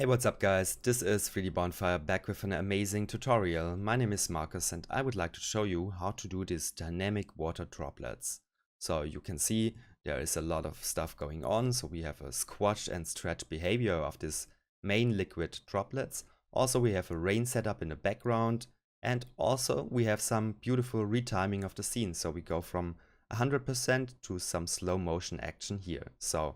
Hey, what's up guys? This is 3D Bonfire back with an amazing tutorial. My name is Marcus and I would like to show you how to do these dynamic water droplets. So you can see there is a lot of stuff going on. So we have a squash and stretch behavior of this main liquid droplets. Also we have a rain setup in the background, and also we have some beautiful retiming of the scene. So we go from 100% to some slow motion action here. So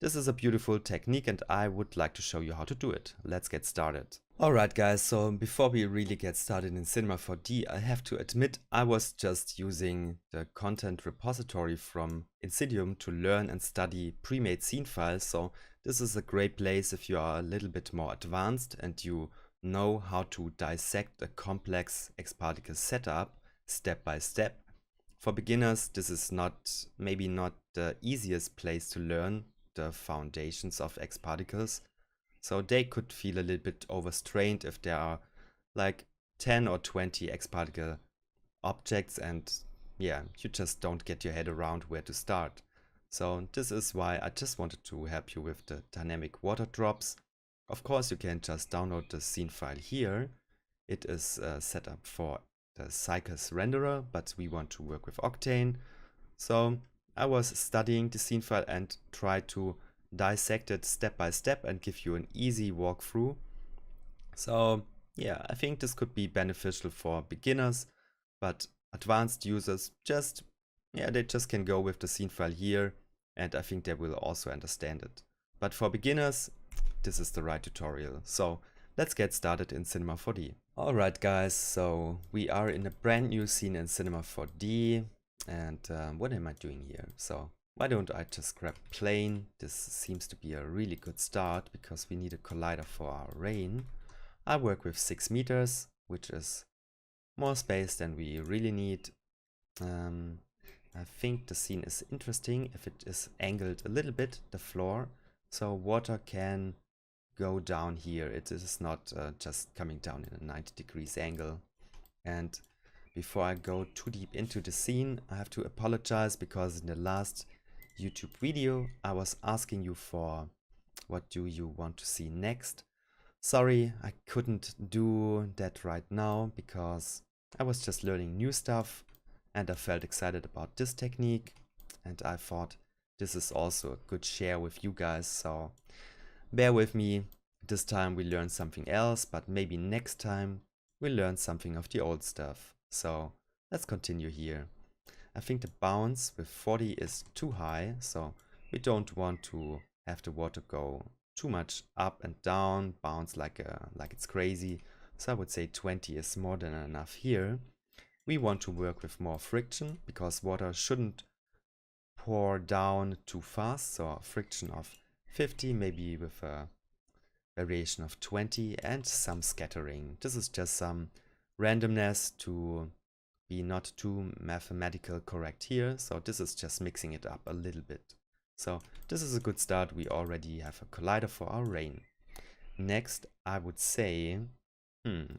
this is a beautiful technique and I would like to show you how to do it. Let's get started. Alright guys, so before we really get started in Cinema 4D, I have to admit I was just using the content repository from Insidium to learn and study pre-made scene files, so this is a great place if you are a little bit more advanced and you know how to dissect a complex X-particle setup step by step. For beginners, this is maybe not the easiest place to learn the foundations of X particles, so they could feel a little bit overstrained if there are like 10 or 20 X particle objects and yeah, you just don't get your head around where to start. So this is why I just wanted to help you with the dynamic water drops. Of course you can just download the scene file here. It is set up for the Cycles renderer, but we want to work with Octane. So I was studying the scene file and tried to dissect it step by step and give you an easy walkthrough. So yeah, I think this could be beneficial for beginners, but advanced users they just can go with the scene file here and I think they will also understand it. But for beginners, this is the right tutorial. So let's get started in Cinema 4D. Alright guys, so we are in a brand new scene in Cinema 4D. And what am I doing here? So why don't I just grab plane? This seems to be a really good start because we need a collider for our rain. I work with 6 meters, which is more space than we really need. I think the scene is interesting if it is angled a little bit, the floor, so water can go down here. It is not just coming down in a 90 degrees angle. And before I go too deep into the scene, I have to apologize because in the last YouTube video I was asking you for what do you want to see next. Sorry, I couldn't do that right now because I was just learning new stuff and I felt excited about this technique and I thought this is also a good share with you guys, so bear with me. This time we learn something else, but maybe next time we'll learn something of the old stuff. So let's continue here. I think the bounce with 40 is too high, so we don't want to have the water go too much up and down, bounce like it's crazy. So I would say 20 is more than enough here. We want to work with more friction because water shouldn't pour down too fast, so a friction of 50, maybe with a variation of 20 and some scattering. This is just some randomness to be not too mathematical correct here, so this is just mixing it up a little bit. So this is a good start. We already have a collider for our rain. Next I would say,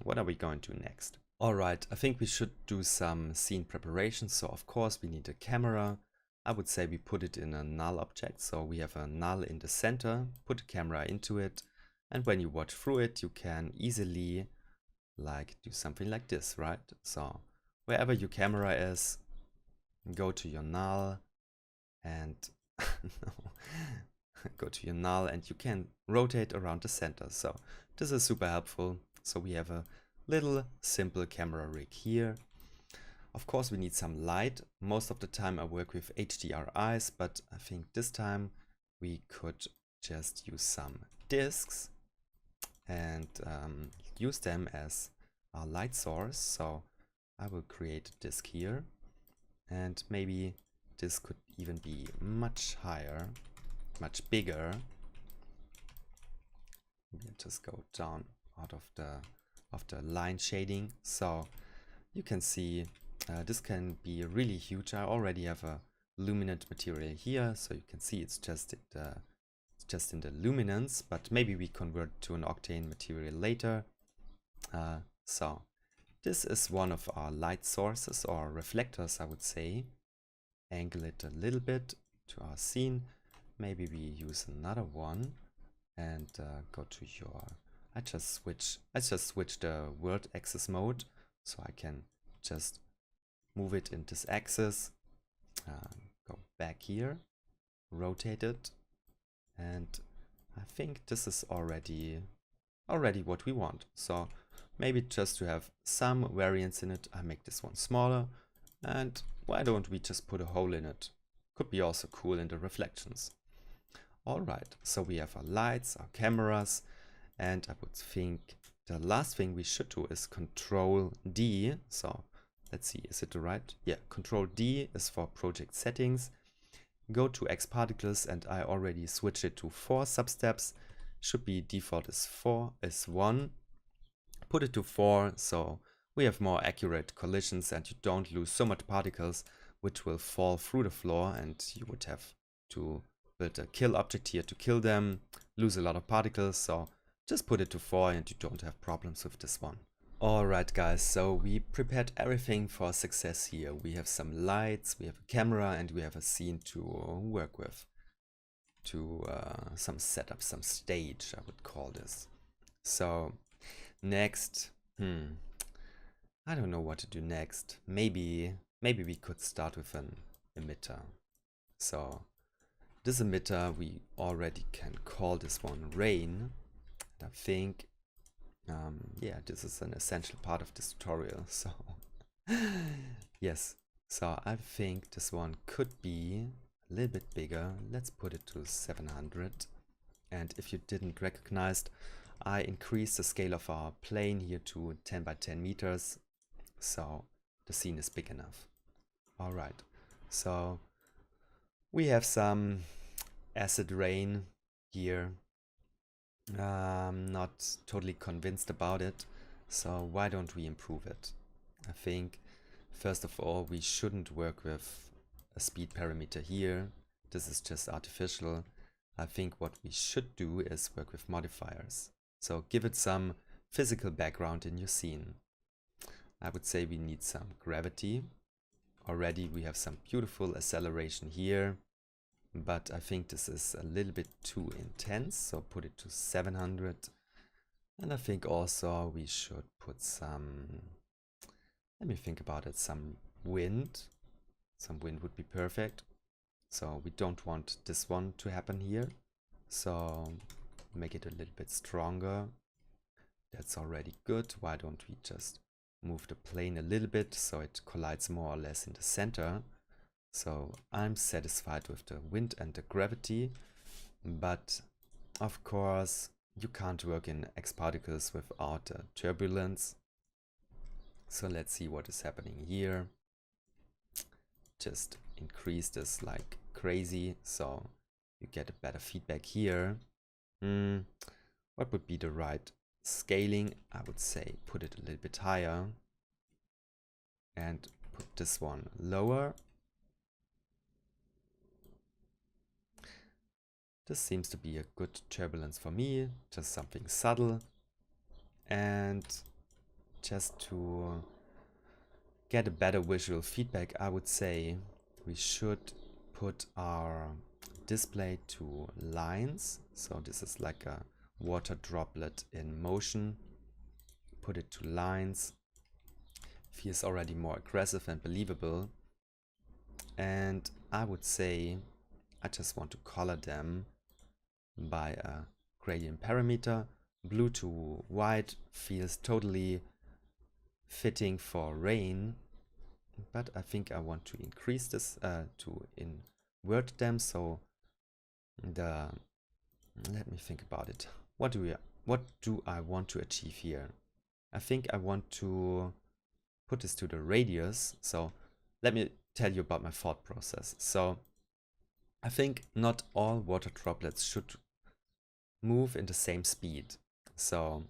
what are we going to do next? Alright, I think we should do some scene preparation. So of course we need a camera. I would say we put it in a null object, so we have a null in the center, put a camera into it, and when you watch through it you can easily do something like this, right? So wherever your camera is, go to your null and go to your null and you can rotate around the center. So this is super helpful. So we have a little simple camera rig here. Of course we need some light. Most of the time I work with HDR eyes, but I think this time we could just use some discs and use them as our light source. So I will create a disk here and maybe this could even be much higher, much bigger. We'll just go down out of the line shading, so you can see this can be really huge. I already have a luminant material here, so you can see it's just in the luminance, but maybe we convert to an octane material later. So this is one of our light sources or reflectors, I would say. Angle it a little bit to our scene. Maybe we use another one and go to your, I just switch the world axis mode, so I can just move it in this axis, go back here, rotate it, and I think this is already what we want. So maybe just to have some variance in it, I make this one smaller, and why don't we just put a hole in it? Could be also cool in the reflections. Alright, so we have our lights, our cameras, and I would think the last thing we should do is Control D. So let's see, is it the right? Yeah, Control D is for project settings. Go to X particles, and I already switched it to 4 substeps. Should be default is 1. Put it to 4, so we have more accurate collisions and you don't lose so much particles which will fall through the floor, and you would have to build a kill object here to kill them, lose a lot of particles. So just put it to 4 and you don't have problems with this one. Alright guys, so we prepared everything for success here. We have some lights, we have a camera, and we have a scene to work with. Some setup, some stage, I would call this. So next, I don't know what to do next. Maybe we could start with an emitter. So this emitter, we already can call this one rain. I think, yeah, this is an essential part of this tutorial. So yes, so I think this one could be a little bit bigger. Let's put it to 700. And if you didn't recognize, I increased the scale of our plane here to 10 by 10 meters. So the scene is big enough. Alright, so we have some acid rain here. I'm not totally convinced about it, so why don't we improve it? I think first of all we shouldn't work with a speed parameter here. This is just artificial. I think what we should do is work with modifiers. So give it some physical background in your scene. I would say we need some gravity. Already we have some beautiful acceleration here, but I think this is a little bit too intense, so put it to 700. And I think also we should put some, let me think about it, some wind. Some wind would be perfect. So we don't want this one to happen here, so make it a little bit stronger. That's already good. Why don't we just move the plane a little bit so it collides more or less in the center? So I'm satisfied with the wind and the gravity, but of course you can't work in X particles without turbulence. So let's see what is happening here. Just increase this like crazy so you get a better feedback here. What would be the right scaling? I would say put it a little bit higher and put this one lower. This seems to be a good turbulence for me, just something subtle. And just to get a better visual feedback, I would say we should put our display to lines. So this is like a water droplet in motion. Put it to lines. Feels already more aggressive and believable. And I would say I just want to color them by a gradient parameter. Blue to white feels totally fitting for rain, but I think I want to increase this to invert them. So let me think about it. What do I want to achieve here? I think I want to put this to the radius. So let me tell you about my thought process. So I think not all water droplets should move in the same speed. So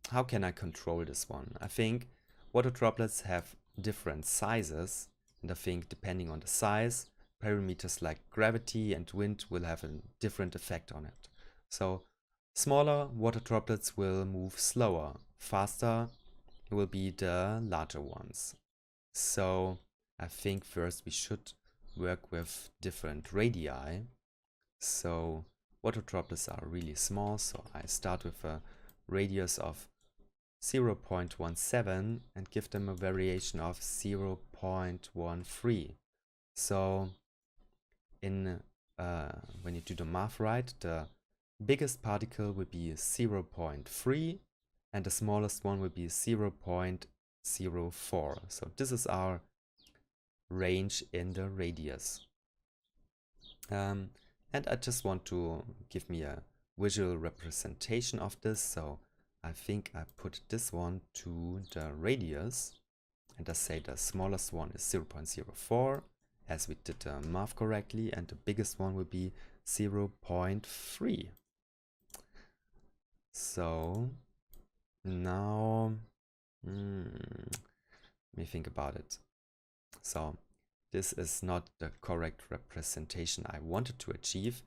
how can I control this one? I think water droplets have different sizes, and I think depending on the size, parameters like gravity and wind will have a different effect on it. So smaller water droplets will move slower. Faster will be the larger ones. So I think first we should work with different radii. So water droplets are really small, so I start with a radius of 0.17 and give them a variation of 0.13. So in when you do the math right, the biggest particle will be 0.3 and the smallest one will be 0.04. So this is our range in the radius. And I just want to give me a visual representation of this, so I think I put this one to the radius and I say the smallest one is 0.04 as we did the math correctly, and the biggest one will be 0.3. So now let me think about it. So this is not the correct representation I wanted to achieve,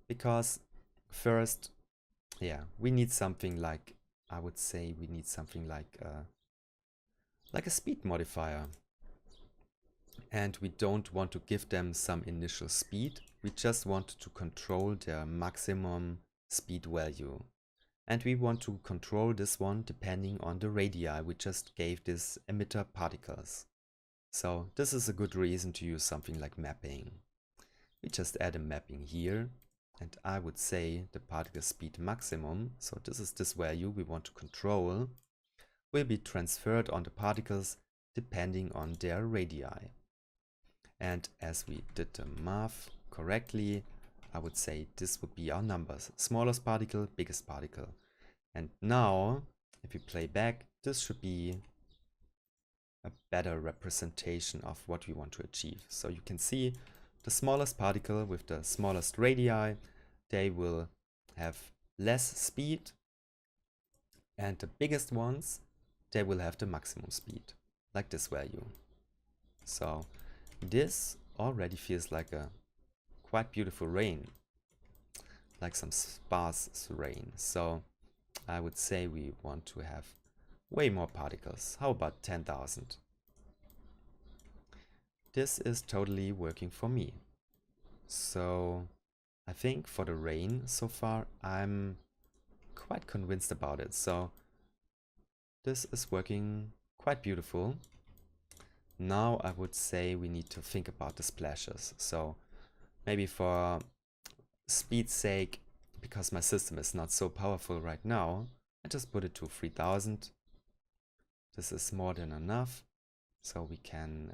because first, yeah, we need something like, I would say we need something like a speed modifier. And we don't want to give them some initial speed, we just want to control their maximum speed value. And we want to control this one depending on the radii we just gave these emitter particles. So this is a good reason to use something like mapping. We just add a mapping here, and I would say the particle speed maximum, so this is this value we want to control, will be transferred on the particles depending on their radii. And as we did the math correctly, I would say this would be our numbers. Smallest particle, biggest particle. And now, if we play back, this should be a better representation of what we want to achieve. So you can see the smallest particle with the smallest radii, they will have less speed. And the biggest ones, they will have the maximum speed, like this value. So this already feels like a quite beautiful rain, like some sparse rain. So I would say we want to have way more particles. How about 10,000? This is totally working for me. So I think for the rain so far, I'm quite convinced about it. So this is working quite beautiful. Now I would say we need to think about the splashes. So maybe for speed's sake, because my system is not so powerful right now, I just put it to 3000. This is more than enough, so we can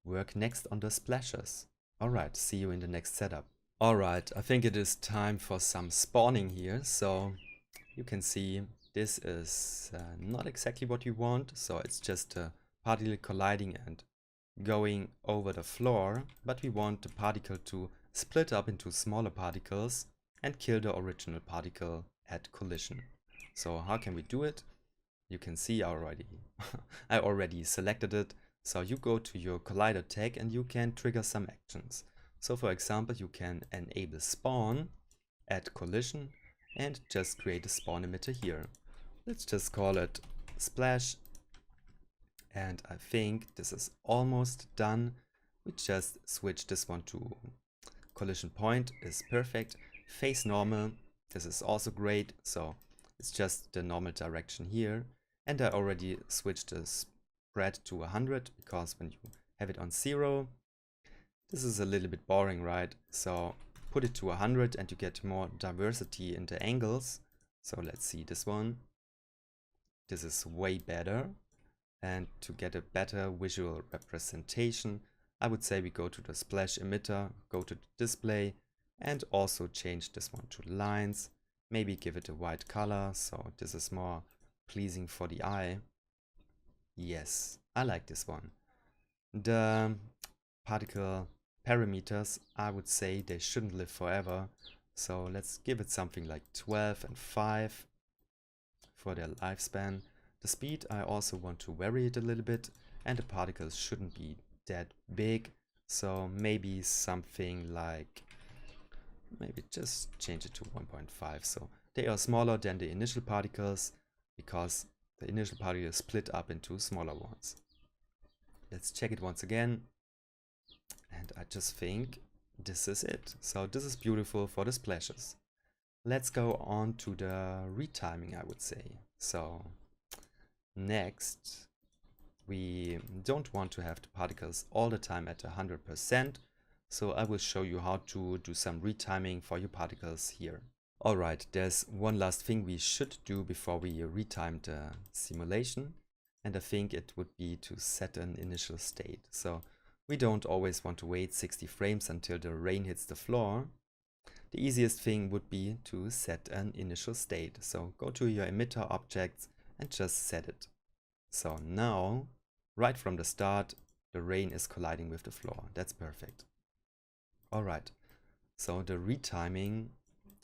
work next on the splashes. Alright, see you in the next setup. Alright, I think it is time for some spawning here. So you can see this is not exactly what you want, so it's just a particle colliding and going over the floor, but we want the particle to split up into smaller particles and kill the original particle at collision. So how can we do it? You can see already I already selected it. So you go to your collider tag and you can trigger some actions. So for example, you can enable spawn at collision and just create a spawn emitter here. Let's just call it splash. And I think this is almost done. We just switch this one to collision point is perfect. Face normal, this is also great. So it's just the normal direction here. And I already switched the spread to 100, because when you have it on 0, this is a little bit boring, right? So put it to 100 and you get more diversity in the angles. So let's see this one. This is way better. And to get a better visual representation, I would say we go to the splash emitter, go to the display, and also change this one to lines. Maybe give it a white color, so this is more pleasing for the eye. Yes, I like this one. The particle parameters, I would say they shouldn't live forever. So let's give it something like 12 and 5 for their lifespan. The speed, I also want to vary it a little bit, and the particles shouldn't be that big. So maybe something like, maybe just change it to 1.5. So they are smaller than the initial particles, because the initial particles split up into smaller ones. Let's check it once again. And I just think this is it. So this is beautiful for the splashes. let's go on to the retiming, I would say. So next, we don't want to have the particles all the time at 100%. So I will show you how to do some retiming for your particles here. Alright, there's one last thing we should do before we retime the simulation. And I think it would be to set an initial state. So we don't always want to wait 60 frames until the rain hits the floor. The easiest thing would be to set an initial state. So go to your emitter objects and just set it. So now, right from the start, the rain is colliding with the floor. That's perfect. Alright, so the retiming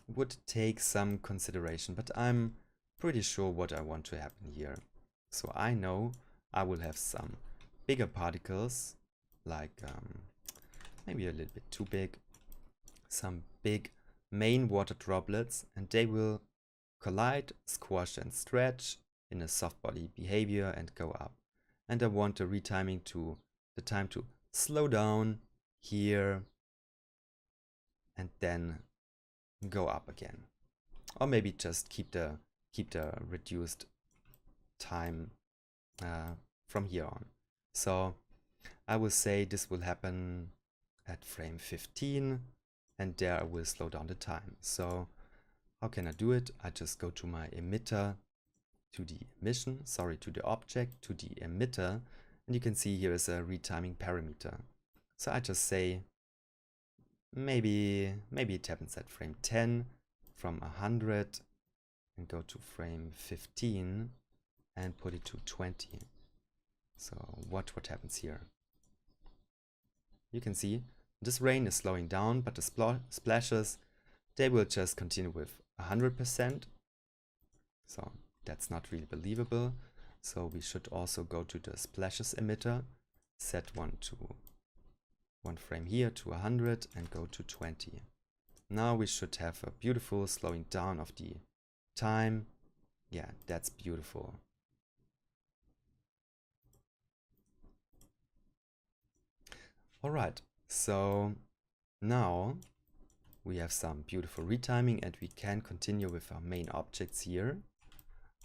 would take some consideration, but I'm pretty sure what I want to happen here. So I know I will have some bigger particles, like maybe a little bit too big, some big main water droplets, and they will collide, squash and stretch in a soft body behavior and go up. And I want the retiming to the time to slow down here and then go up again, or maybe just keep the reduced time from here on. So I will say this will happen at frame 15, and there I will slow down the time. So how can I do it? I just go to my emitter, to the emission, sorry, to the object, to the emitter, and you can see here is a retiming parameter. So I just say maybe it happens at frame 10 from 100 and go to frame 15 and put it to 20. So what happens here? You can see this rain is slowing down, but the splashes, they will just continue with 100%. So that's not really believable. So we should also go to the splashes emitter, set one frame here to 100 and go to 20. Now we should have a beautiful slowing down of the time. Yeah, that's beautiful. Alright, so now we have some beautiful retiming and we can continue with our main objects here.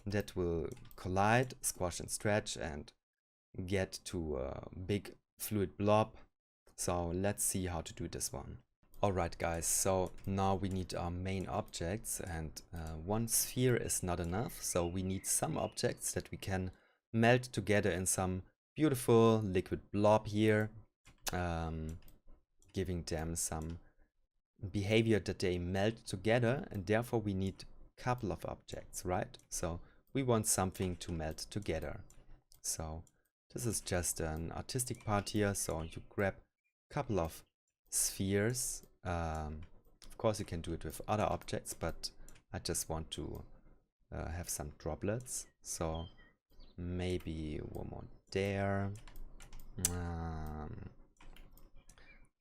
That will collide, squash and stretch and get to a big fluid blob. So let's see how to do this one. Alright guys, so now we need our main objects, and one sphere is not enough, so we need some objects that we can melt together in some beautiful liquid blob here, giving them some behavior that they melt together, and therefore we need a couple of objects, right? So we want something to melt together. So this is just an artistic part here, so you grab a couple of spheres. Of course you can do it with other objects, but I just want to have some droplets. So maybe one more there.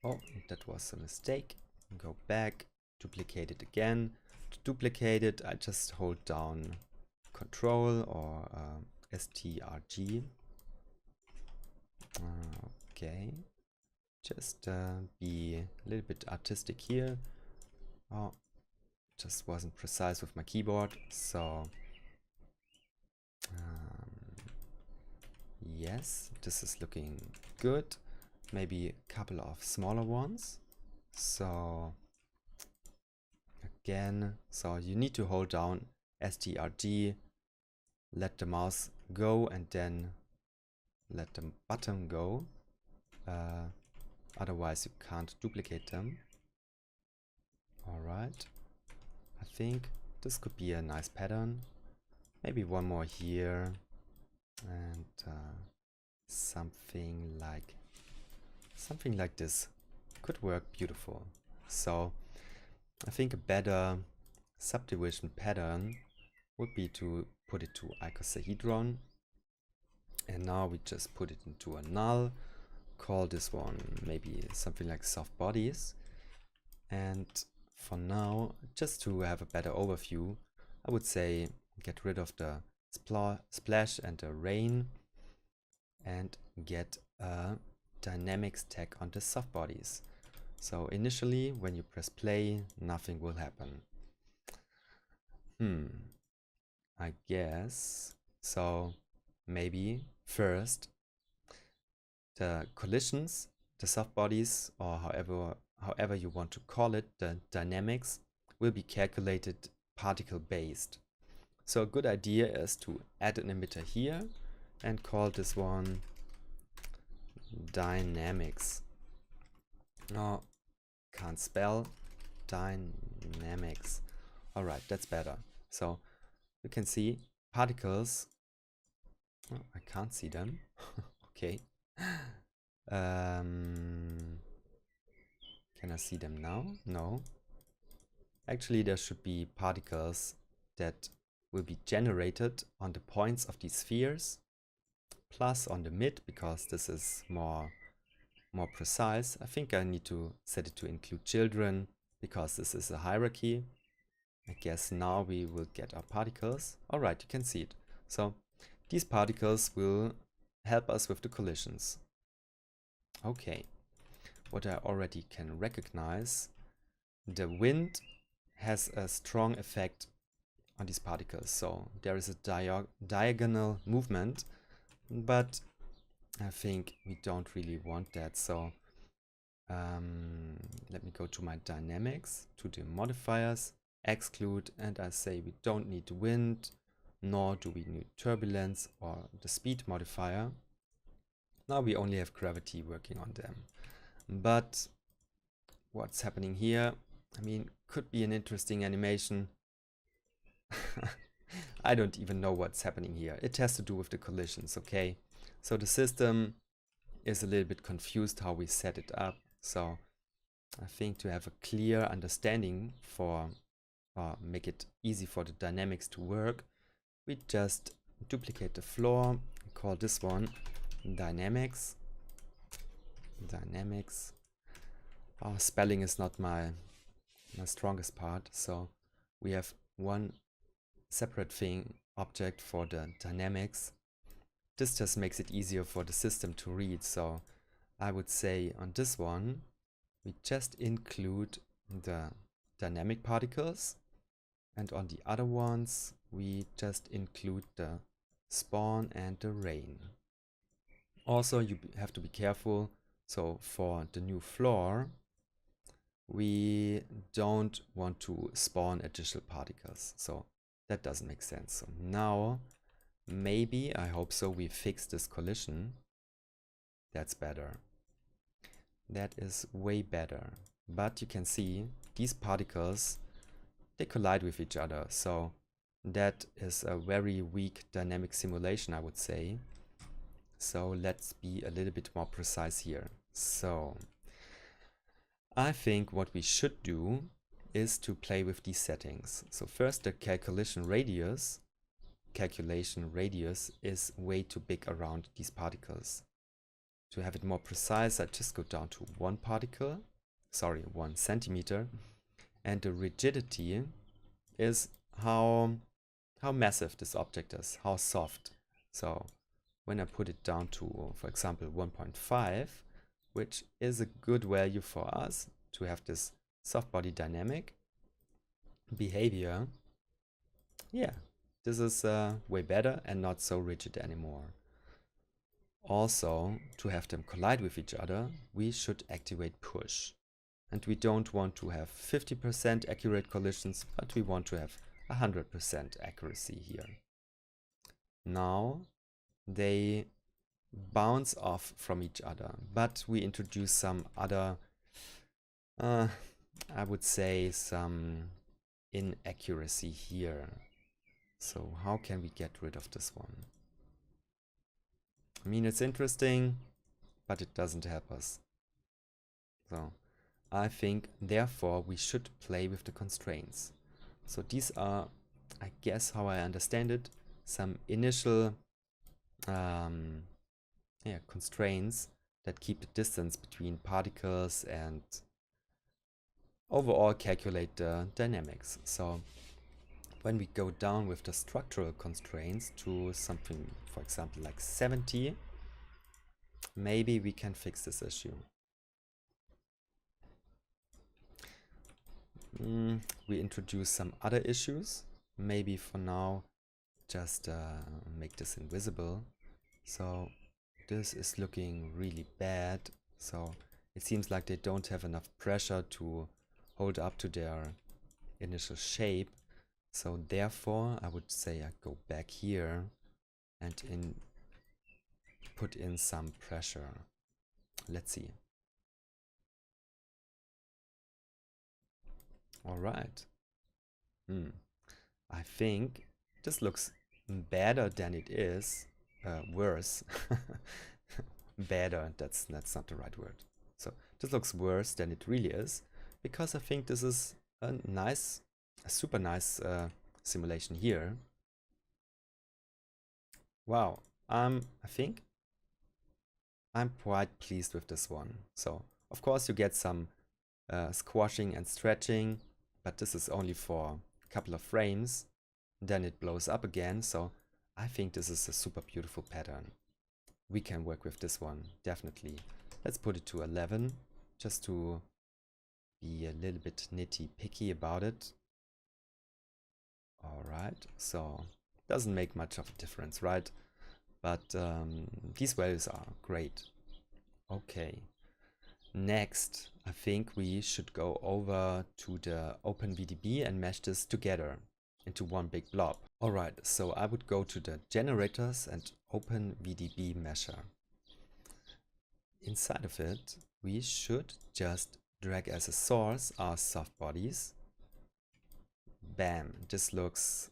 Oh, that was a mistake. Go back, duplicate it again. To duplicate it, I just hold down Control or STRG. Okay. Just be a little bit artistic here. Oh, just wasn't precise with my keyboard. So yes, this is looking good. Maybe a couple of smaller ones. So again, so you need to hold down STRG, let the mouse go, and then let the button go. Otherwise you can't duplicate them. Alright, I think this could be a nice pattern. Maybe one more here, and something like this could work beautiful. So I think a better subdivision pattern would be to put it to icosahedron, and now we just put it into a null. Call this one maybe something like soft bodies, and for now, just to have a better overview, I would say get rid of the splash and the rain and get a dynamics tag on the soft bodies. So initially when you press play, nothing will happen. I guess. So maybe first the collisions, the soft bodies, or however you want to call it, the dynamics will be calculated particle based. So a good idea is to add an emitter here and call this one dynamics. No, can't spell dynamics. All right, that's better. So you can see particles. Oh, I can't see them. Okay. Can I see them now? No. Actually, there should be particles that will be generated on the points of these spheres, plus on the mid, because this is more precise. I think I need to set it to include children, because this is a hierarchy. I guess now we will get our particles. Alright, you can see it. So these particles will help us with the collisions. Okay, what I already can recognize, the wind has a strong effect on these particles. So there is a diagonal movement, but I think we don't really want that. So let me go to my dynamics, to the modifiers, exclude, and I say we don't need wind, nor do we need turbulence or the speed modifier. Now we only have gravity working on them. But what's happening here, I mean, could be an interesting animation. I don't even know what's happening here. It has to do with the collisions, okay? So the system is a little bit confused how we set it up. So I think to have a clear understanding for make it easy for the dynamics to work, we just duplicate the floor, call this one dynamics. Spelling is not my strongest part, so we have one separate thing, object for the dynamics. This just makes it easier for the system to read. So I would say on this one, we just include the dynamic particles, and on the other ones, we just include the spawn and the rain. Also, you have to be careful. So for the new floor, we don't want to spawn additional particles. So that doesn't make sense. So now, maybe, I hope so, we fix this collision. That's better. That is way better. But you can see these particles, they collide with each other. So that is a very weak dynamic simulation, I would say. So let's be a little bit more precise here. So I think what we should do is to play with these settings. So first, the calculation radius is way too big around these particles. To have it more precise, I just go down to 1 centimeter. And the rigidity is how massive this object is, how soft. So when I put it down to, for example, 1.5, which is a good value for us to have this soft body dynamic behavior, yeah, this is way better and not so rigid anymore. Also, to have them collide with each other, we should activate push. And we don't want to have 50% accurate collisions, but we want to have 100% accuracy here. Now they bounce off from each other, but we introduce some other, I would say, some inaccuracy here. So how can we get rid of this one? I mean, it's interesting, but it doesn't help us. So I think, therefore, we should play with the constraints. So these are, I guess, how I understand it, some initial constraints that keep the distance between particles and overall calculate the dynamics. So when we go down with the structural constraints to something, for example, like 70, maybe we can fix this issue. We introduce some other issues. maybe for now just make this invisible. So this is looking really bad. So it seems like they don't have enough pressure to hold up to their initial shape. So therefore I would say I go back here and put in some pressure. Let's see. All right. I think this looks better than it is. Worse. Better, that's not the right word. So this looks worse than it really is, because I think this is a super nice simulation here. Wow, I think I'm quite pleased with this one. So of course you get some squashing and stretching, but this is only for a couple of frames. Then it blows up again. So I think this is a super beautiful pattern. We can work with this one, definitely. Let's put it to 11, just to be a little bit nitty-picky about it. All right, so doesn't make much of a difference, right? But these values are great. Okay. Next, I think we should go over to the OpenVDB and mesh this together into one big blob. Alright, so I would go to the generators and OpenVDB mesher. Inside of it, we should just drag as a source our soft bodies. Bam, this looks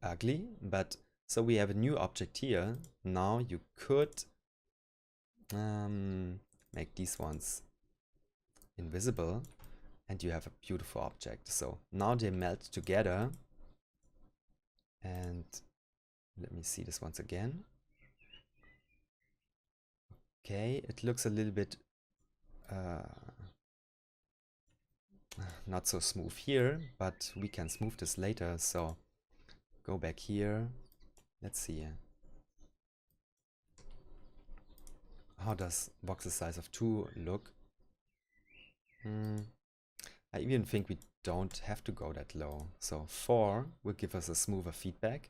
ugly, but so we have a new object here. Now you could make these ones invisible and you have a beautiful object. So now they melt together, and let me see this once again. Okay, it looks a little bit not so smooth here, but we can smooth this later. So go back here. Let's see. How does voxel size of 2 look? I even think we don't have to go that low. So 4 will give us a smoother feedback.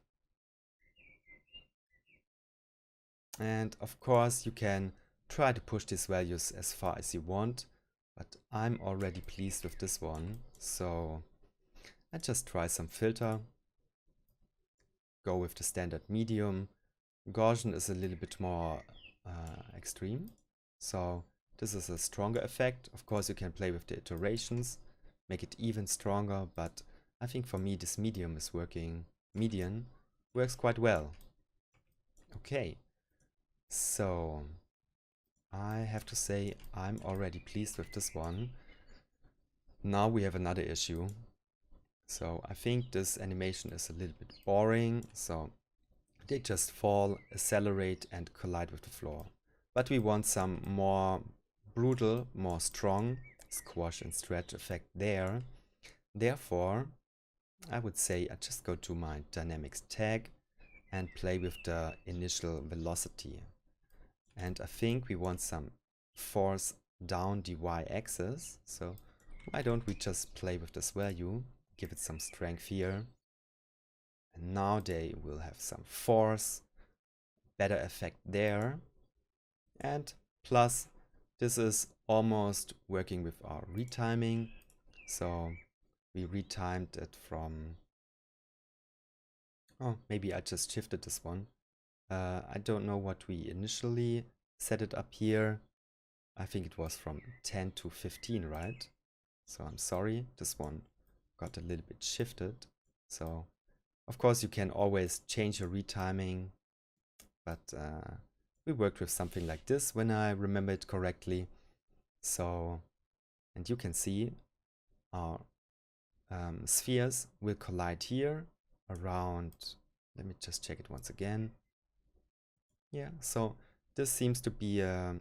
And of course you can try to push these values as far as you want, but I'm already pleased with this one. So I just try some filter. Go with the standard medium. Gaussian is a little bit more extreme. So this is a stronger effect. Of course you can play with the iterations, make it even stronger, but I think for me this medium is working. Median works quite well. Okay, so I have to say I'm already pleased with this one. Now we have another issue. So I think this animation is a little bit boring. So they just fall, accelerate and collide with the floor. But we want some more brutal, more strong squash and stretch effect there. Therefore, I would say I just go to my dynamics tag and play with the initial velocity. And I think we want some force down the y-axis. So why don't we just play with this value, give it some strength here. And now they will have some force, better effect there. And plus, this is almost working with our retiming. So we retimed it from, oh, maybe I just shifted this one. I don't know what we initially set it up here. I think it was from 10 to 15, right? So I'm sorry, this one got a little bit shifted. So of course you can always change your retiming, but we worked with something like this when I remember it correctly. So, and you can see our spheres will collide here around, let me just check it once again. Yeah, so this seems to be a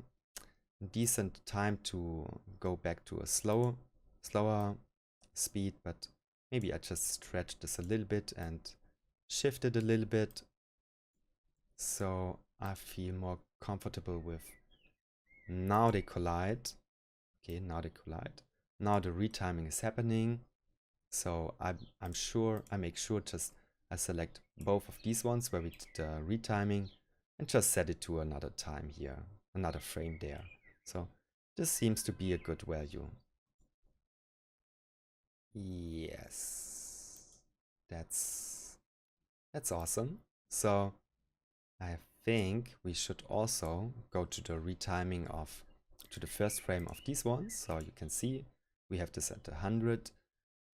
decent time to go back to a slower speed, but maybe I just stretch this a little bit and shift it a little bit so I feel more comfortable with. Now they collide. Okay, now they collide. Now the retiming is happening. So I'm sure I make sure just I select both of these ones where we did the retiming and just set it to another time here, another frame there. So this seems to be a good value. Yes, that's awesome. So I think we should also go to the retiming of to the first frame of these ones. So you can see we have this at 100,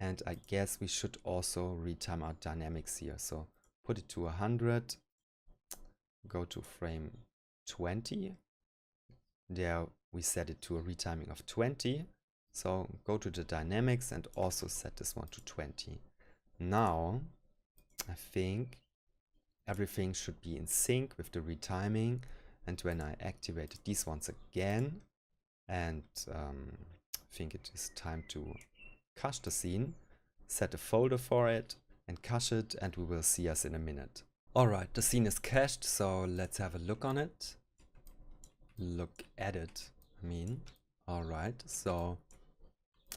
and I guess we should also retime our dynamics here. So put it to 100, go to frame 20. There we set it to a retiming of 20. So go to the dynamics and also set this one to 20. Now I think everything should be in sync with the retiming, and when I activated these ones again and I think it is time to cache the scene, set a folder for it and cache it, and we will see us in a minute. Alright, the scene is cached, so let's have a look on it. Look at it, I mean. Alright, so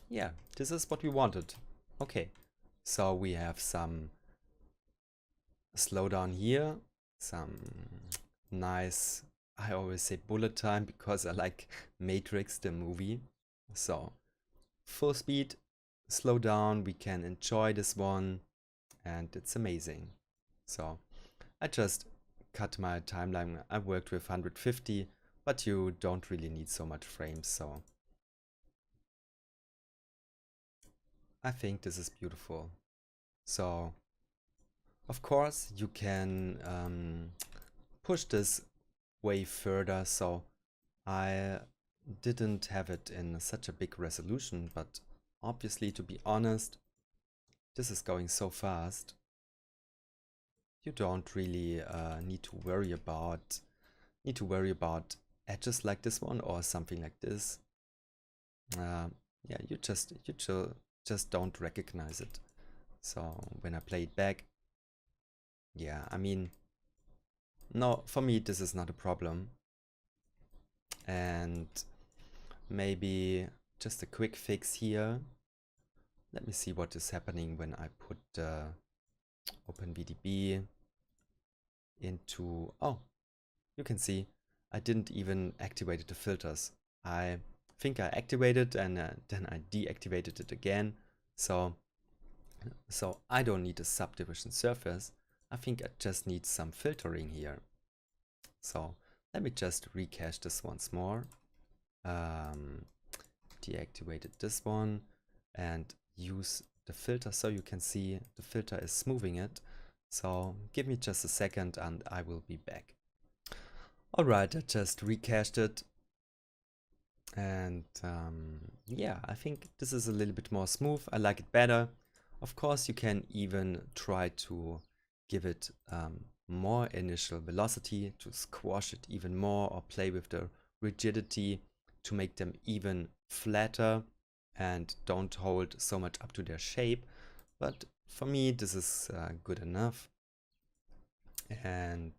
yeah, this is what we wanted. Okay, so we have some slowdown here, some nice, I always say bullet time because I like Matrix the movie. So full speed, slow down, we can enjoy this one, and it's amazing. So I just cut my timeline. I worked with 150, but you don't really need so much frames, so I think this is beautiful. So of course you can push this way further, so I didn't have it in such a big resolution, but obviously, to be honest, this is going so fast. You don't really need to worry about edges like this one or something like this. Yeah, you just don't recognize it. So when I play it back, yeah, I mean, no, for me this is not a problem. And maybe just a quick fix here. Let me see what is happening when I put OpenVDB into, oh, you can see I didn't even activate the filters. I think I activated and then I deactivated it again. So I don't need a subdivision surface. I think I just need some filtering here. So let me just recache this once more. Deactivated this one and use the filter so you can see the filter is smoothing it. So give me just a second and I will be back. Alright, I just recached it. And yeah, I think this is a little bit more smooth. I like it better. Of course, you can even try to give it more initial velocity to squash it even more, or play with the rigidity to make them even flatter and don't hold so much up to their shape. But for me, this is good enough. And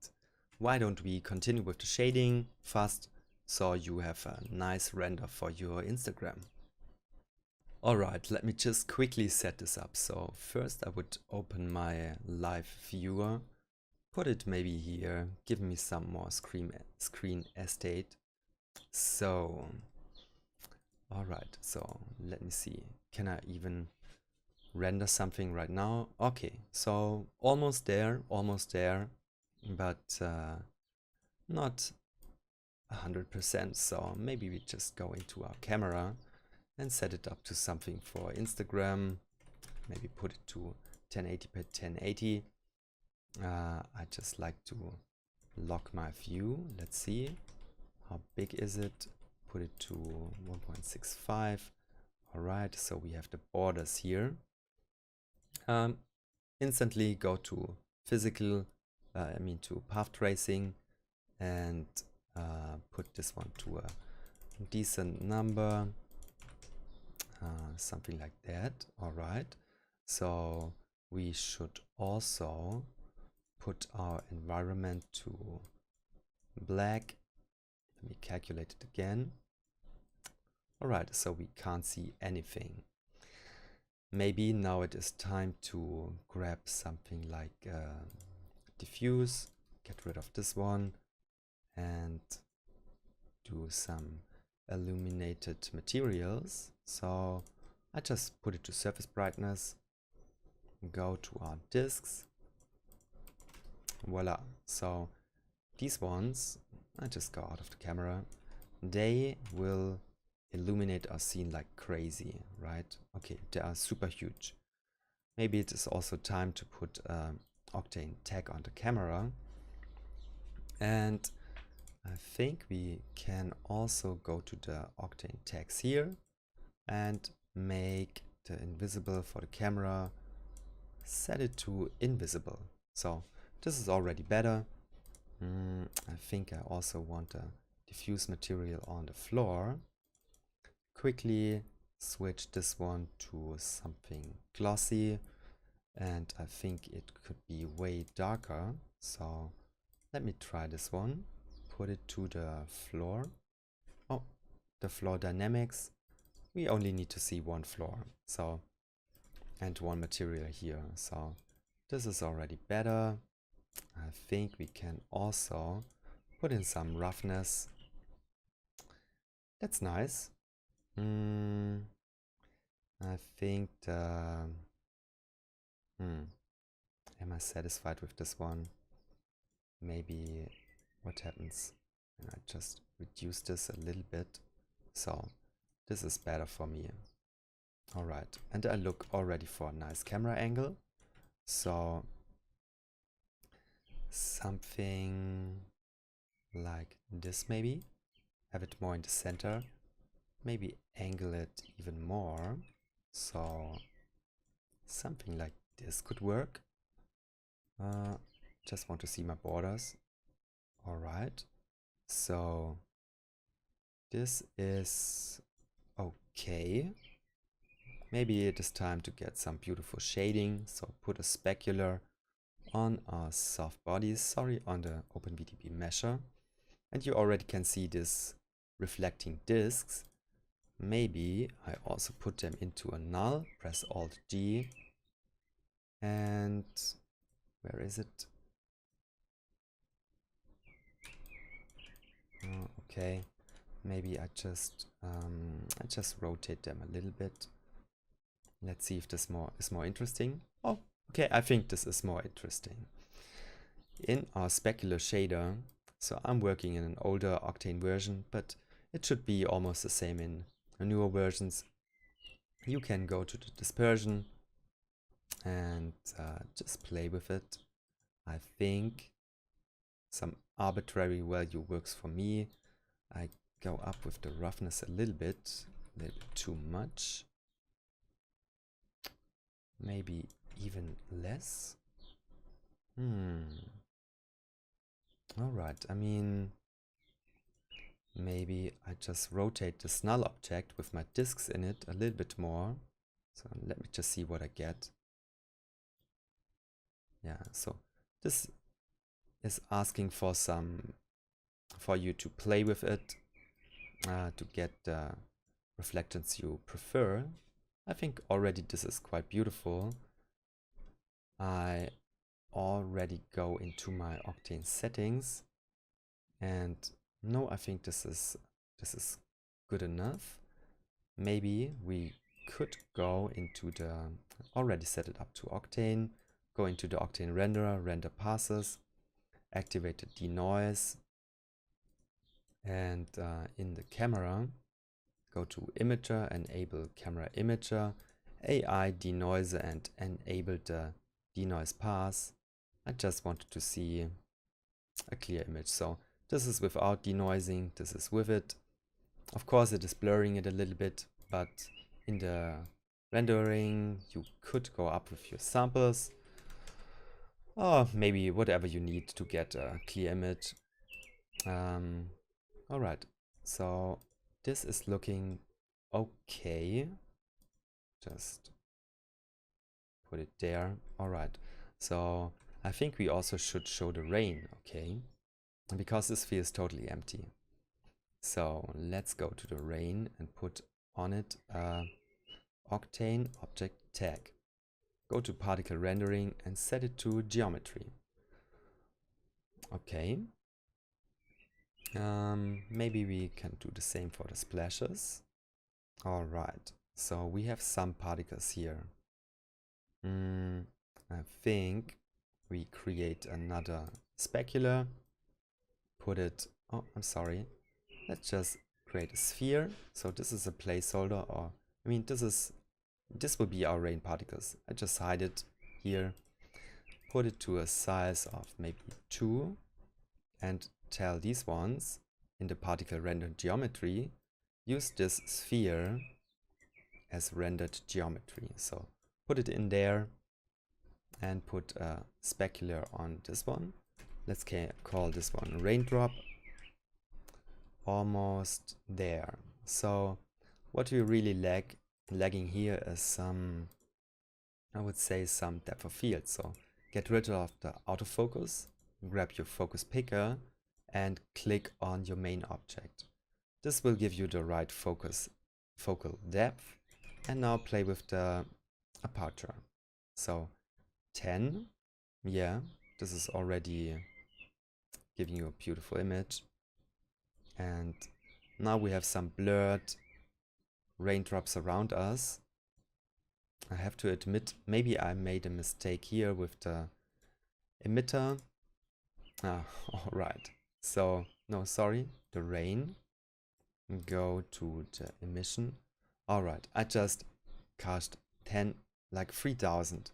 why don't we continue with the shading fast, so you have a nice render for your Instagram. Alright, let me just quickly set this up. So first I would open my live viewer, put it maybe here, give me some more screen estate. So, alright, so let me see. Can I even render something right now? Okay, so almost there, but not 100%. So maybe we just go into our camera and set it up to something for Instagram. Maybe put it to 1080 by 1080. I just like to lock my view. Let's see, how big is it? Put it to 1.65. Alright, so we have the borders here. Instantly go to physical, to path tracing, and put this one to a decent number. Something like that. All right, so we should also put our environment to black. Let me calculate it again. All right, so we can't see anything. Maybe now it is time to grab something like diffuse, get rid of this one, and do some illuminated materials. So I just put it to surface brightness, go to our disks, voila. So these ones, I just go out of the camera, they will illuminate our scene like crazy, right? Okay, they are super huge. Maybe it is also time to put Octane tag on the camera. And I think we can also go to the Octane tags here and make the invisible for the camera, set it to invisible. So this is already better. I think I also want a diffuse material on the floor. Quickly switch this one to something glossy, and I think it could be way darker. So let me try this one. Put it to the floor. Oh, the floor dynamics. We only need to see one floor, so, and one material here. So this is already better. I think we can also put in some roughness. That's nice. I think the... Am I satisfied with this one? Maybe what happens when I just reduce this a little bit? So this is better for me. Alright, and I look already for a nice camera angle. So something like this maybe. Have it more in the center. Maybe angle it even more. So something like this could work. Just want to see my borders. Alright. So this is okay. Maybe it is time to get some beautiful shading. So put a specular on our soft bodies, sorry, on the OpenVTB mesher. And you already can see this reflecting disks. Maybe I also put them into a null, press Alt G, and where is it? Oh, okay, maybe I just rotate them a little bit. Let's see if this is more interesting. Oh, okay, I think this is more interesting. In our specular shader, so I'm working in an older Octane version, but it should be almost the same in newer versions. You can go to the dispersion and just play with it. I think some arbitrary value works for me. I go up with the roughness a little bit too much. Maybe even less. Alright, I mean, maybe I just rotate this null object with my disks in it a little bit more. So let me just see what I get. Yeah, so this is asking for you to play with it to get the reflections you prefer. I think already this is quite beautiful. I already go into my Octane settings, and no, I think this is good enough. Maybe we could go into the, already set it up to Octane, go into the Octane renderer, render passes, activate the denoise, and in the camera, go to imager, enable camera imager, AI denoiser, and enable the denoise pass. I just wanted to see a clear image. So this is without denoising, this is with it. Of course it is blurring it a little bit, but in the rendering you could go up with your samples, or maybe whatever you need to get a clear image. Alright, so this is looking okay. Just put it there. Alright, so I think we also should show the rain, okay? Because this feels totally empty. So let's go to the rain and put on it Octane object tag. Go to particle rendering and set it to geometry. Okay. Maybe we can do the same for the splashes. Alright, so we have some particles here. I think we create another specular, put it, oh, I'm sorry. Let's just create a sphere. So this is a placeholder, or, I mean, this will be our rain particles. I just hide it here, put it to a size of maybe 2, and tell these ones in the particle render geometry, use this sphere as rendered geometry. So put it in there and put a specular on this one. Let's call this one raindrop. Almost there. So what we really lagging here is some, I would say, some depth of field. So get rid of the autofocus, grab your focus picker and click on your main object. This will give you the right focal depth. And now play with the aperture. So 10, yeah, this is already giving you a beautiful image. And now we have some blurred raindrops around us. I have to admit, maybe I made a mistake here with the emitter. Alright. So, no, sorry, the rain. Go to the emission. Alright, I just cast 10, like 3000,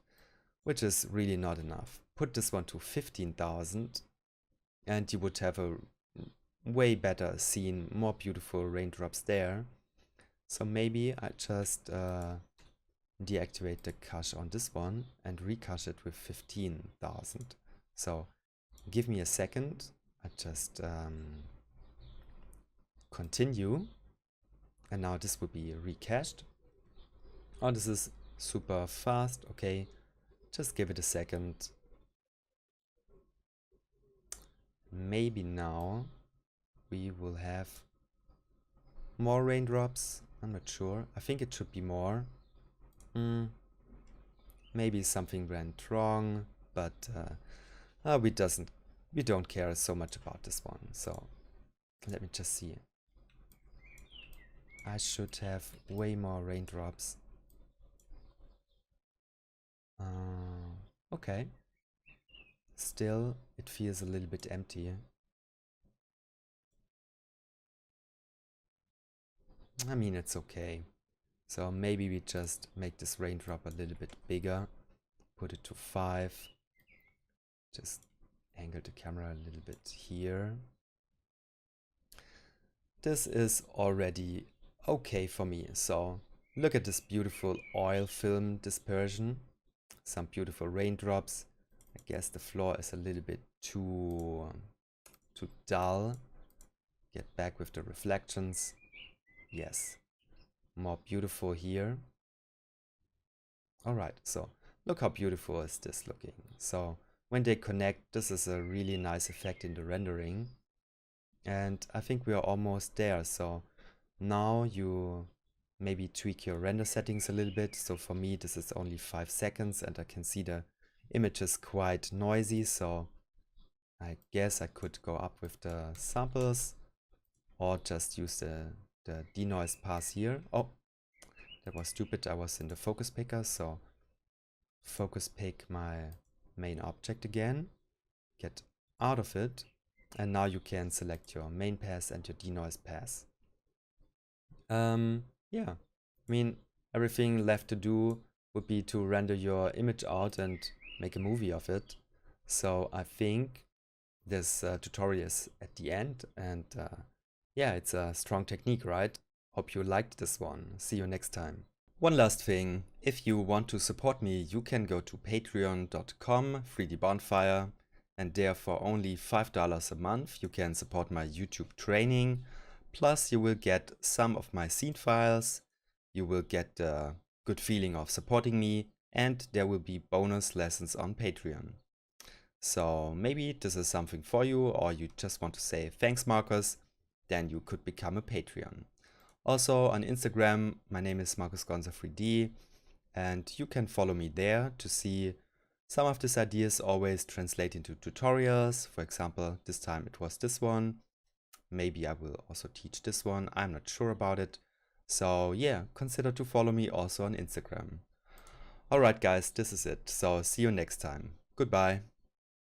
which is really not enough. Put this one to 15,000 and you would have a way better scene, more beautiful raindrops there. So maybe I just deactivate the cache on this one and recache it with 15,000. So give me a second. I just continue. And now this will be recached. Oh, this is super fast. Okay, just give it a second. Maybe now we will have more raindrops. I'm not sure. I think it should be more. Maybe something went wrong, but we don't care so much about this one. So let me just see. I should have way more raindrops. Okay. Still, it feels a little bit empty. I mean, it's okay. So maybe we just make this raindrop a little bit bigger. Put it to 5. Just angle the camera a little bit here. This is already okay for me. So look at this beautiful oil film dispersion. Some beautiful raindrops. I guess the floor is a little bit too dull. Get back with the reflections. Yes, more beautiful here. Alright, so look how beautiful is this looking. So when they connect, this is a really nice effect in the rendering. And I think we are almost there. So now you maybe tweak your render settings a little bit. So for me, this is only 5 seconds and I can see the image is quite noisy. So I guess I could go up with the samples or just use the denoise pass here. Oh, that was stupid. I was in the focus picker. So focus pick my main object again, get out of it. And now you can select your main pass and your denoise pass. Yeah, I mean, everything left to do would be to render your image out and make a movie of it. So I think this tutorial is at the end, and yeah, it's a strong technique, right? Hope you liked this one. See you next time. One last thing, if you want to support me, you can go to patreon.com/3dbonfire, and there for only $5 a month you can support my YouTube training. Plus you will get some of my scene files, you will get the good feeling of supporting me, and there will be bonus lessons on Patreon. So maybe this is something for you, or you just want to say thanks Marcus, then you could become a Patreon. Also on Instagram, my name is Markus Gonza 3D, and you can follow me there to see some of these ideas always translate into tutorials. For example, this time it was this one. Maybe I will also teach this one. I'm not sure about it. So yeah, consider to follow me also on Instagram. Alright guys, this is it. So see you next time. Goodbye.